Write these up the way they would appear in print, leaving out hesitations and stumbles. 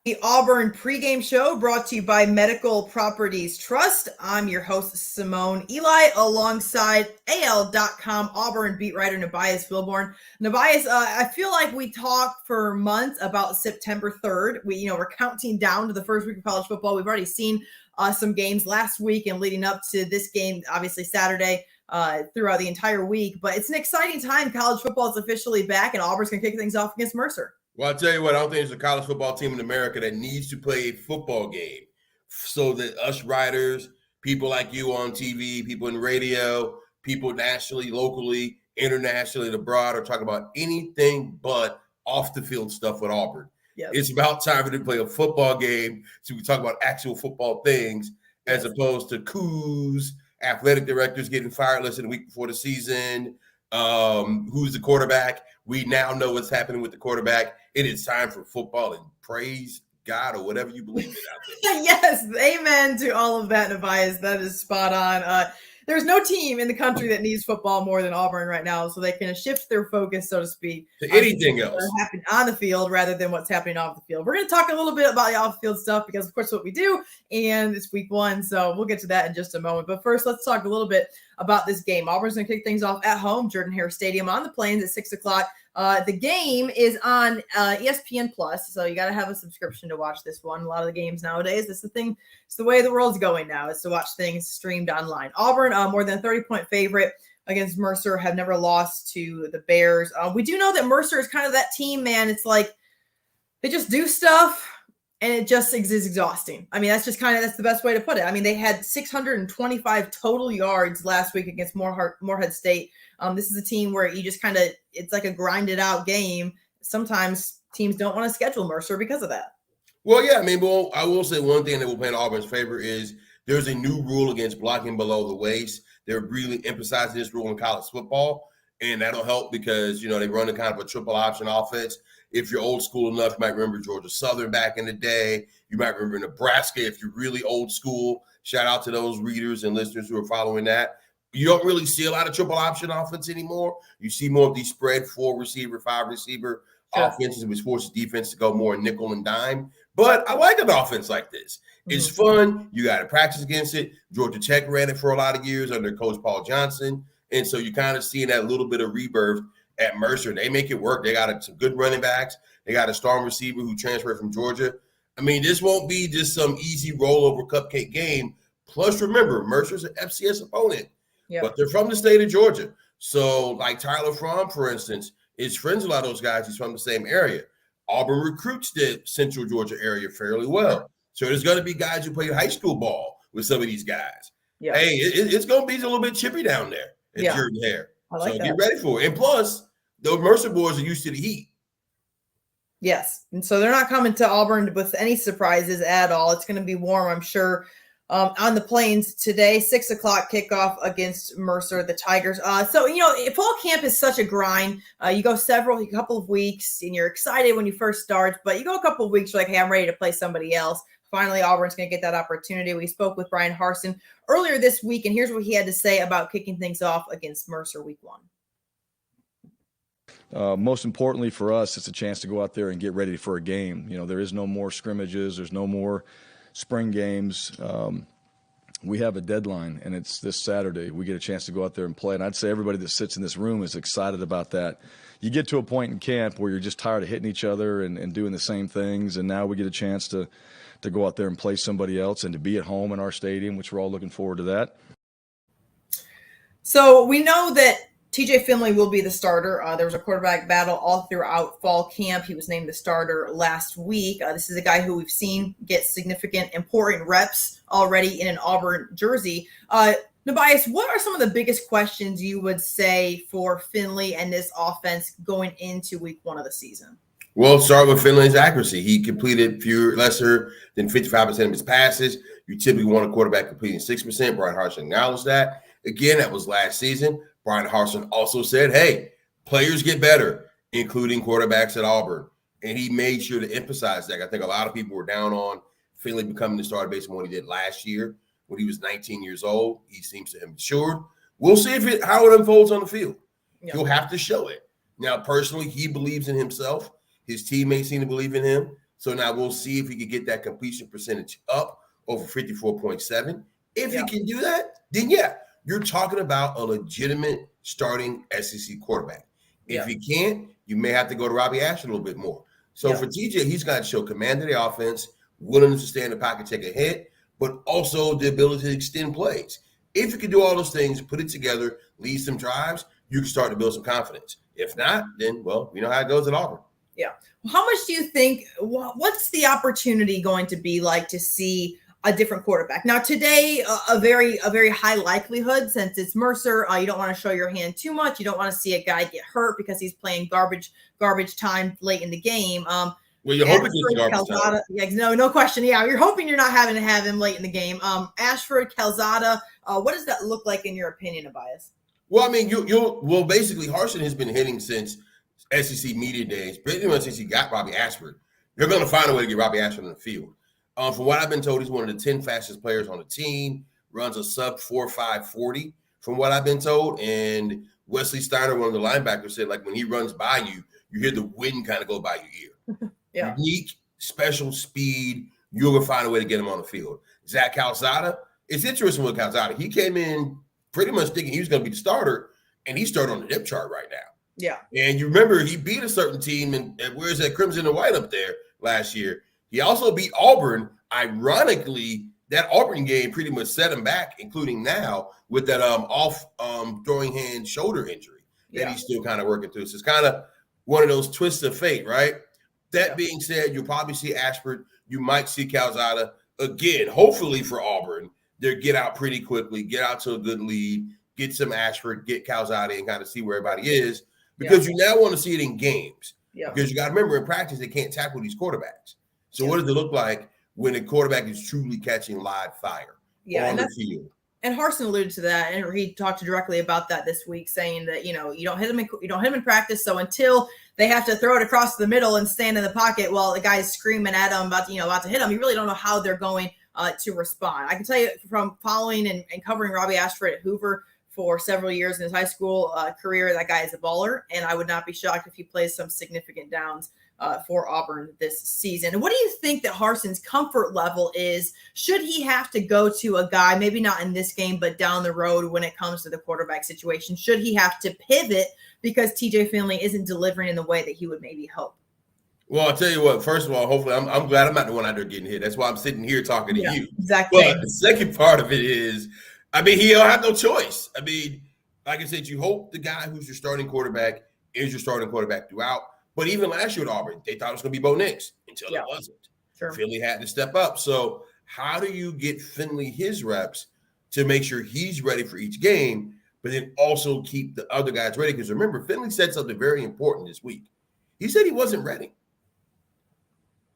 The Auburn pregame show brought to you by Medical Properties Trust. I'm your host, Simone Eli, alongside AL.com Auburn beat writer Nebias Wilborn. Nebias, I feel like we talked for months about September 3rd. We're counting down to the first week of college football. We've already seen some games last week and leading up to this game, obviously Saturday, throughout the entire week. But it's an exciting time. College football is officially back, and Auburn's going to kick things off against Mercer. Well, I'll tell you what, I don't think there's a college football team in America that needs to play a football game so that us writers, people like you on TV, people in radio, people nationally, locally, internationally, and abroad are talking about anything but off the field stuff with Auburn. Yep. It's about time for them to play a football game so we can talk about actual football things as opposed to coups, athletic directors getting fired less than a week before the season. Who's the quarterback? We now know what's happening with the quarterback. It is time for football, and praise God or whatever you believe in out there. Yes, amen to all of that, Nebias. That is spot on. There's no team in the country that needs football more than Auburn right now, so they can shift their focus, so to speak, to anything else happening on the field rather than what's happening off the field. We're going to talk a little bit about the off-field stuff because, of course, what we do, and it's week one, so we'll get to that in just a moment. But first, let's talk a little bit about this game. Auburn's going to kick things off at home, Jordan-Hare Stadium on the Plains at 6 o'clock. The game is on ESPN Plus, so you got to have a subscription to watch this one. A lot of the games nowadays, it's the thing. It's the way the world's going now, is to watch things streamed online. Auburn, more than a 30-point favorite against Mercer, have never lost to the Bears. We do know that Mercer is kind of that team, man. It's like they just do stuff, and it just is exhausting. I mean, that's the best way to put it. I mean, they had 625 total yards last week against Morehead State. This is a team where you just it's like a grinded out game. Sometimes teams don't want to schedule Mercer because of that. Well, yeah, I mean, I will say one thing that will play in Auburn's favor is there's a new rule against blocking below the waist. They're really emphasizing this rule in college football, and that'll help because, they run a kind of a triple option offense. If you're old school enough, you might remember Georgia Southern back in the day. You might remember Nebraska if you're really old school. Shout out to those readers and listeners who are following that. You don't really see a lot of triple option offense anymore. You see more of these spread 4-receiver, 5-receiver offenses, which forces defense to go more nickel and dime. But I like an offense like this. It's fun. You got to practice against it. Georgia Tech ran it for a lot of years under Coach Paul Johnson. And so you kind of see that little bit of rebirth at Mercer. They make it work. They got some good running backs. They got a strong receiver who transferred from Georgia. I mean, this won't be just some easy rollover cupcake game. Plus, remember, Mercer's an FCS opponent. Yep. But they're from the state of Georgia. So, like Tyler Fromm, for instance, is friends with a lot of those guys. He's from the same area. Auburn recruits the central Georgia area fairly well. So there's going to be guys who play high school ball with some of these guys. Yep. Hey, it's going to be a little bit chippy down there at Jordan-Hare. So get ready for it. And plus, those Mercer boys are used to the heat. Yes. And so they're not coming to Auburn with any surprises at all. It's going to be warm, I'm sure. On the Plains today, 6 o'clock kickoff against Mercer, the Tigers. So fall camp is such a grind. You go a couple of weeks, and you're excited when you first start, but you go a couple of weeks, you're like, hey, I'm ready to play somebody else. Finally, Auburn's going to get that opportunity. We spoke with Brian Harsin earlier this week, and here's what he had to say about kicking things off against Mercer week one. Most importantly for us, it's a chance to go out there and get ready for a game. There is no more scrimmages. There's no more spring games. We have a deadline, and it's this Saturday. We get a chance to go out there and play, and I'd say everybody that sits in this room is excited about that. You get to a point in camp where you're just tired of hitting each other and doing the same things, and now we get a chance to go out there and play somebody else and to be at home in our stadium, which we're all looking forward to that. So we know that TJ Finley will be the starter. There was a quarterback battle all throughout fall camp. He was named the starter last week. This is a guy who we've seen get significant, important reps already in an Auburn jersey. Nebias, what are some of the biggest questions you would say for Finley and this offense going into week one of the season? Well, start with Finley's accuracy. He completed lesser than 55% of his passes. You typically want a quarterback completing 6%. Brian Harsin acknowledged that. Again, that was last season. Brian Harsin also said, hey, players get better, including quarterbacks at Auburn. And he made sure to emphasize that. I think a lot of people were down on Finley becoming the starter based on what he did last year when he was 19 years old. He seems to have matured. We'll see how it unfolds on the field. Yep. He'll have to show it. Now, personally, he believes in himself. His teammates seem to believe in him. So now we'll see if he can get that completion percentage up over 54.7. If he can do that, then you're talking about a legitimate starting SEC quarterback. If he can't, you may have to go to Robbie Ashford a little bit more. So for TJ, he's got to show command of the offense, willingness to stay in the pocket, take a hit, but also the ability to extend plays. If you can do all those things, put it together, lead some drives, you can start to build some confidence. If not, then, well, you know how it goes at Auburn. Yeah. Well, how much do you think, what's the opportunity going to be like to see a different quarterback? Now, today, a very high likelihood, since it's Mercer, you don't want to show your hand too much. You don't want to see a guy get hurt because he's playing garbage time late in the game. Well, you're hoping it's garbage time. Yeah, no question. Yeah, you're hoping you're not having to have him late in the game. Ashford, Calzada, what does that look like in your opinion, Tobias? Well, I mean, well, basically, Harsin has been hitting since SEC media days, pretty much since he got Robbie Ashford. You're going to find a way to get Robbie Ashford on the field. From what I've been told, he's one of the 10 fastest players on the team, runs a sub 4.5 40, from what I've been told. And Wesley Steiner, one of the linebackers, said, like, when he runs by you, you hear the wind kind of go by your ear. Unique, special speed. You're going to find a way to get him on the field. Zach Calzada, it's interesting with Calzada. He came in pretty much thinking he was going to be the starter, and he started on the depth chart right now. Yeah. And you remember he beat a certain team, and where's that Crimson and White up there last year? He also beat Auburn. Ironically, that Auburn game pretty much set him back, including now with that throwing hand shoulder injury that he's still kind of working through. So it's kind of one of those twists of fate, right? That being said, you'll probably see Ashford. You might see Calzada again, hopefully for Auburn. They'll get out pretty quickly, get out to a good lead, get some Ashford, get Calzada, and kind of see where everybody is. Because you now want to see it in games. Because you got to remember, in practice, they can't tackle these quarterbacks. So what does it look like when a quarterback is truly catching live fire on the field? And Harsin alluded to that, and he talked directly about that this week, saying that you don't hit him in practice. So until they have to throw it across the middle and stand in the pocket while the guy's screaming at him about to hit him, you really don't know how they're going to respond. I can tell you from following and covering Robbie Ashford at Hoover for several years in his high school career, that guy is a baller, and I would not be shocked if he plays some significant downs for Auburn this season. And what do you think that Harsin's comfort level is? Should he have to go to a guy, maybe not in this game, but down the road when it comes to the quarterback situation? Should he have to pivot because TJ Finley isn't delivering in the way that he would maybe hope? Well, I'll tell you what, first of all, hopefully I'm glad I'm not the one out there getting hit. That's why I'm sitting here talking to you. Exactly. But the second part of it is, I mean, he'll have no choice. I mean, like I said, you hope the guy who's your starting quarterback is your starting quarterback throughout. But even last year at Auburn, they thought it was going to be Bo Nix until it wasn't. Sure. Finley had to step up. So how do you get Finley his reps to make sure he's ready for each game, but then also keep the other guys ready? Because remember, Finley said something very important this week. He said he wasn't ready.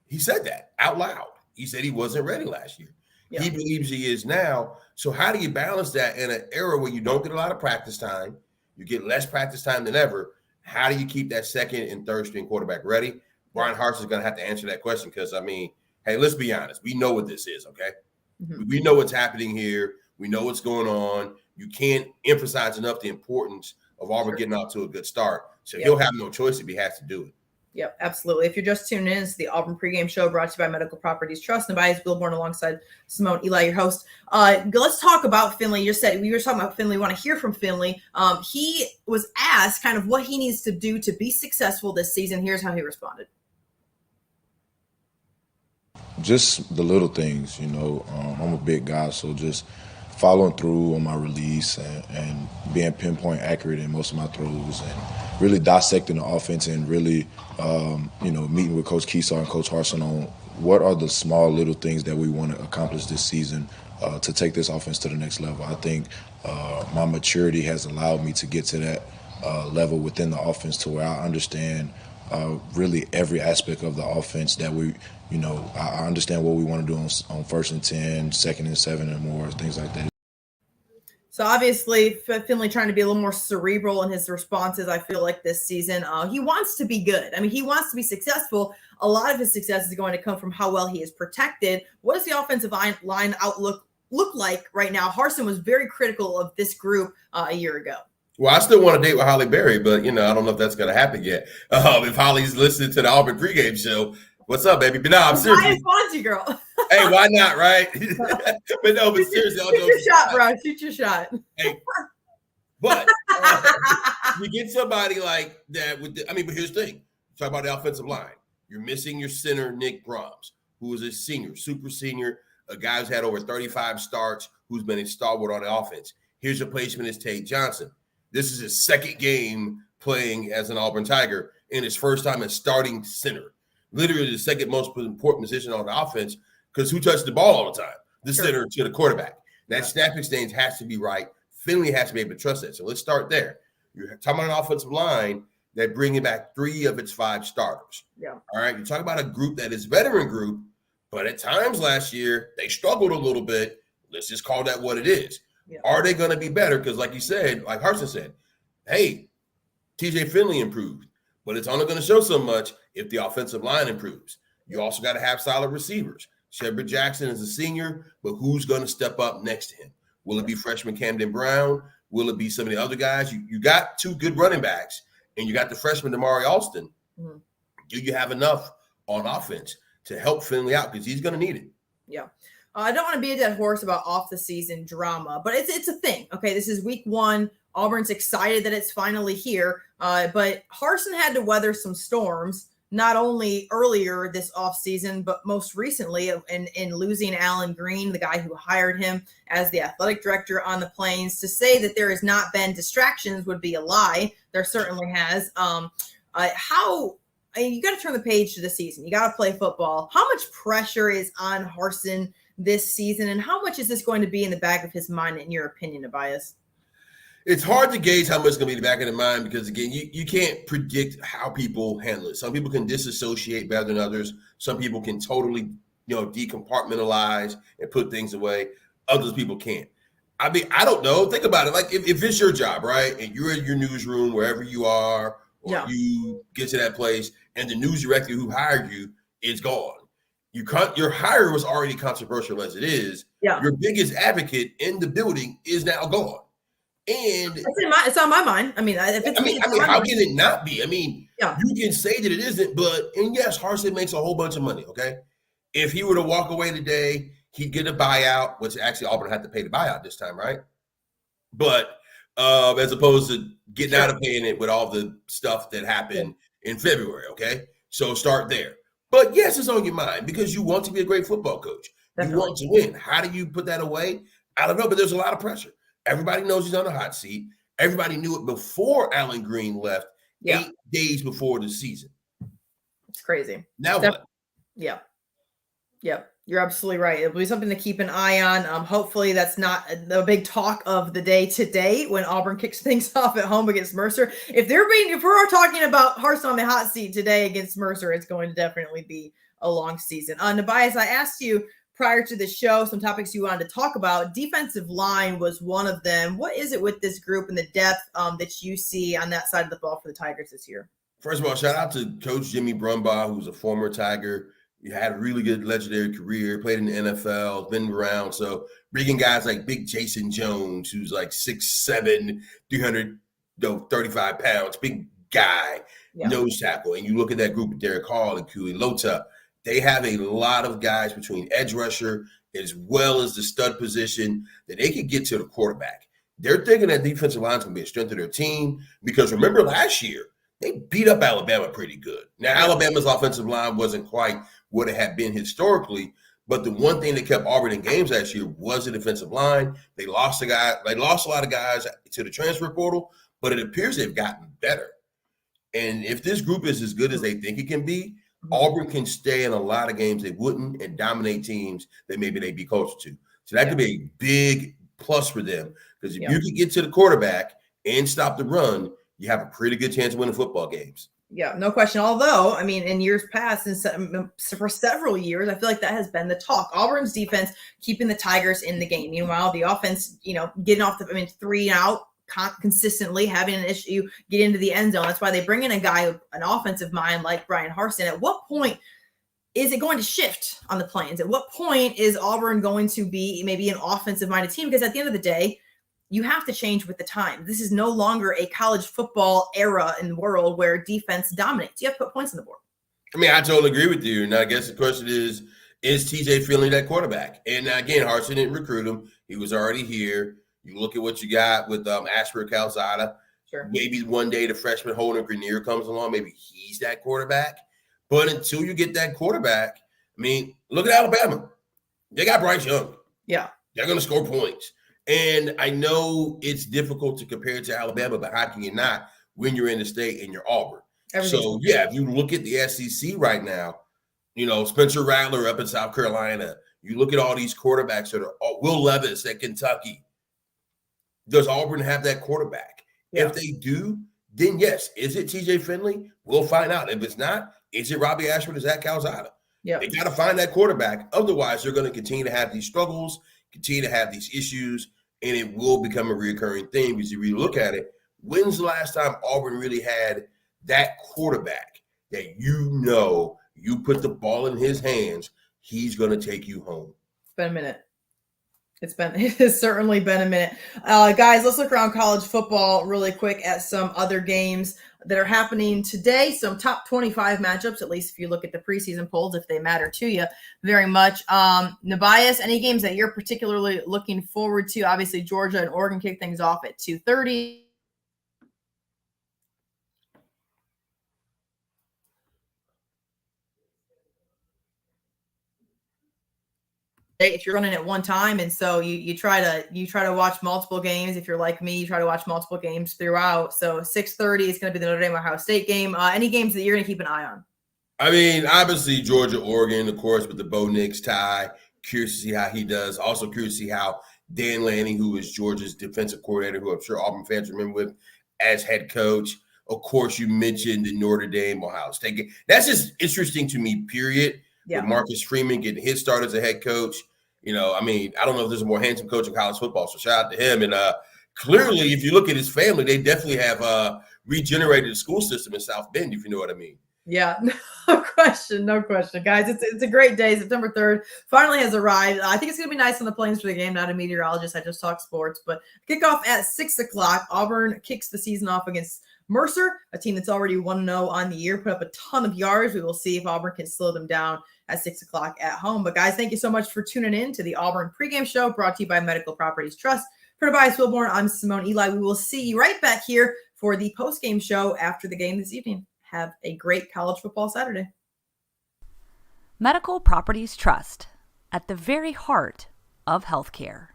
He said that out loud. He said he wasn't ready last year. Yeah. He believes he is now. So how do you balance that in an era where you don't get a lot of practice time? You get less practice time than ever. How do you keep that second and third string quarterback ready? Brian Harsin is going to have to answer that question because, I mean, hey, let's be honest. We know what this is, okay? Mm-hmm. We know what's happening here. We know what's going on. You can't emphasize enough the importance of Auburn getting out to a good start. So he'll have no choice if he has to do it. Yep, absolutely. If you're just tuning in, it's the Auburn Pregame Show brought to you by Medical Properties Trust and by Billborn alongside Simone Eli, your host. Let's talk about Finley. We were talking about Finley. We want to hear from Finley. He was asked kind of what he needs to do to be successful this season. Here's how he responded. Just the little things, I'm a big guy, so just following through on my release and being pinpoint accurate in most of my throws and really dissecting the offense and really, meeting with Coach Keesar and Coach Harsin on what are the small little things that we want to accomplish this season to take this offense to the next level. I think my maturity has allowed me to get to that level within the offense to where I understand really every aspect of the offense that I understand what we want to do on 1st and 10, 2nd and 7 and more, things like that. So obviously, Finley trying to be a little more cerebral in his responses, I feel like, this season. He wants to be good. I mean, he wants to be successful. A lot of his success is going to come from how well he is protected. What does the offensive line outlook look like right now? Harsin was very critical of this group a year ago. Well, I still want to date with Holly Berry, but, I don't know if that's going to happen yet. If Holly's listening to the Auburn pregame show, What's up, baby? But no, I'm Buy seriously. a Fonzie girl. Hey, why not, right? But no, but seriously, all Shoot jokes your shot, aside, bro. Shoot your shot. hey, but you get somebody like that with but here's the thing. Talk about the offensive line. You're missing your center, Nick Brahms, who is a senior, super senior, a guy who's had over 35 starts, who's been a stalwart on the offense. His replacement is Tate Johnson. This is his second game playing as an Auburn Tiger and his first time as starting center. Literally the second most important position on the offense, because who touched the ball all the time? The center to the quarterback. That snap exchange has to be right. Finley has to be able to trust that. So let's start there. You're talking about an offensive line that bringing back 3 of its 5 starters. Yeah. All right. You're talking about a group that is veteran group, but at times last year they struggled a little bit. Let's just call that what it is. Yeah. Are they going to be better? Because like you said, like Harsin said, hey, TJ Finley improved, but it's only going to show so much if the offensive line improves. You also got to have solid receivers. Shedrick Jackson is a senior, but who's going to step up next to him? Will it be freshman Camden Brown? Will it be some of the other guys? You got 2 good running backs, and you got the freshman Damari Alston. Mm-hmm. Do you have enough on offense to help Finley out? Because he's going to need it. Yeah. I don't want to be a dead horse about off-the-season drama, but it's a thing. Okay, this is week 1. Auburn's excited that it's finally here, but Harsin had to weather some storms, not only earlier this offseason, but most recently in losing Alan Green, the guy who hired him as the athletic director on the Plains. To say that there has not been distractions would be a lie. There certainly has. You got to turn the page to the season. You got to play football. How much pressure is on Harsin this season, and how much is this going to be in the back of his mind, in your opinion, Tobias? It's hard to gauge how much is going to be in the back of their mind because, again, you can't predict how people handle it. Some people can disassociate better than others. Some people can totally, decompartmentalize and put things away. Other people can't. I mean, I don't know. Think about it. Like if it's your job, right, and you're in your newsroom, wherever you are, or you get to that place, and the news director who hired you is gone. Your hire was already controversial as it is. Yeah. Your biggest advocate in the building is now gone. And it's on my mind. I mean, how can it not be? I mean, you can say that it isn't, and yes, Harsin makes a whole bunch of money. Okay, if he were to walk away today, he'd get a buyout, which actually Auburn had to pay the buyout this time, right? But as opposed to getting out of paying it with all the stuff that happened in February. Okay, so start there. But yes, it's on your mind because you want to be a great football coach. Definitely. You want to win. How do you put that away? I don't know, but there's a lot of pressure. Everybody knows he's on the hot seat. Everybody knew it before Alan Green left, 8 days before the season. It's crazy. Now what? Yeah. You're absolutely right. It'll be something to keep an eye on. Hopefully that's not the big talk of the day today when Auburn kicks things off at home against Mercer. If we're talking about Harsin on the hot seat today against Mercer, it's going to definitely be a long season. Tobias, I asked you prior to the show some topics you wanted to talk about. Defensive line was one of them. What is it with this group and the depth that you see on that side of the ball for the Tigers this year? First of all, shout out to Coach Jimmy Brumbaugh, who's a former Tiger. He had a really good legendary career, played in the NFL, been around. So bringing guys like big Jason Jones, who's like 6'7", 335 pounds, big guy, nose tackle. And you look at that group with Derek Hall and Cooley Lota, they have a lot of guys between edge rusher as well as the stud position that they could get to the quarterback. They're thinking that defensive line is going to be a strength of their team because remember last year, they beat up Alabama pretty good. Now, Alabama's offensive line wasn't quite what it had been historically, but the one thing that kept Auburn in games last year was the defensive line. They lost a lot of guys to the transfer portal, but it appears they've gotten better. And if this group is as good as they think it can be, Auburn can stay in a lot of games they wouldn't and dominate teams that maybe they'd be closer to. So that could be a big plus for them because if you can get to the quarterback and stop the run, you have a pretty good chance of winning football games. Yeah, no question. Although, I mean, in years past, for several years, I feel like that has been the talk. Auburn's defense keeping the Tigers in the game. Meanwhile, the offense, getting off 3 out consistently, having an issue, get into the end zone. That's why they bring in a guy, an offensive mind like Brian Harsin. At what point is it going to shift on the Plains? At what point is Auburn going to be maybe an offensive-minded team? Because at the end of the day, you have to change with the time. This is no longer a college football era in the world where defense dominates. You have to put points on the board. I mean, I totally agree with you. And I guess the question is TJ Finley that quarterback? And again, Harsin didn't recruit him. He was already here. You look at what you got with Ashford Calzada. Sure. Maybe one day the freshman Holden Grenier comes along. Maybe he's that quarterback. But until you get that quarterback, I mean, look at Alabama. They got Bryce Young. Yeah. They're going to score points. And I know it's difficult to compare to Alabama, but how can you not when you're in the state and you're Auburn? So, yeah, if you look at the SEC right now, you know, Spencer Rattler up in South Carolina, you look at all these quarterbacks that are Will Levis at Kentucky. Does Auburn have that quarterback? Yeah. If they do, then yes. Is it TJ Finley? We'll find out. If it's not, is it Robbie Ashford or Zach Calzada? Yeah. They got to find that quarterback. Otherwise, they're going to continue to have these struggles, continue to have these issues, and it will become a recurring thing because if you look at it, when's the last time Auburn really had that quarterback that you put the ball in his hands, he's going to take you home? It's been a minute. It has certainly been a minute. Guys, let's look around college football really quick at some other games that are happening today. Some top 25 matchups, at least if you look at the preseason polls, if they matter to you very much. Nabias, any games that you're particularly looking forward to? Obviously, Georgia and Oregon kick things off at 2:30. If you're running at one time, and so you try to watch multiple games. If you're like me, you try to watch multiple games throughout. So 6:30 is going to be the Notre Dame Ohio State game. Any games that you're going to keep an eye on? I mean, obviously Georgia, Oregon, of course, with the Bo Nix tie. Curious to see how he does. Also curious to see how Dan Lanning, who is Georgia's defensive coordinator, who I'm sure Auburn fans remember with as head coach. Of course, you mentioned the Notre Dame Ohio State game. That's just interesting to me, period. Yeah. With Marcus Freeman getting his start as a head coach. You know, I mean, I don't know if there's a more handsome coach in college football, so shout out to him. And clearly, if you look at his family, they definitely have regenerated the school system in South Bend, if you know what I mean. Yeah, no question, guys. It's a great day. September 3rd finally has arrived. I think it's going to be nice on the plains for the game. Not a meteorologist. I just talk sports. But kickoff at 6 o'clock. Auburn kicks the season off against Mercer, a team that's already 1-0 on the year, put up a ton of yards. We will see if Auburn can slow them down at 6 o'clock at home. But guys, thank you so much for tuning in to the Auburn pregame show brought to you by Medical Properties Trust. For Tobias Wilborn, I'm Simone Eli. We will see you right back here for the postgame show after the game this evening. Have a great college football Saturday. Medical Properties Trust, at the very heart of healthcare.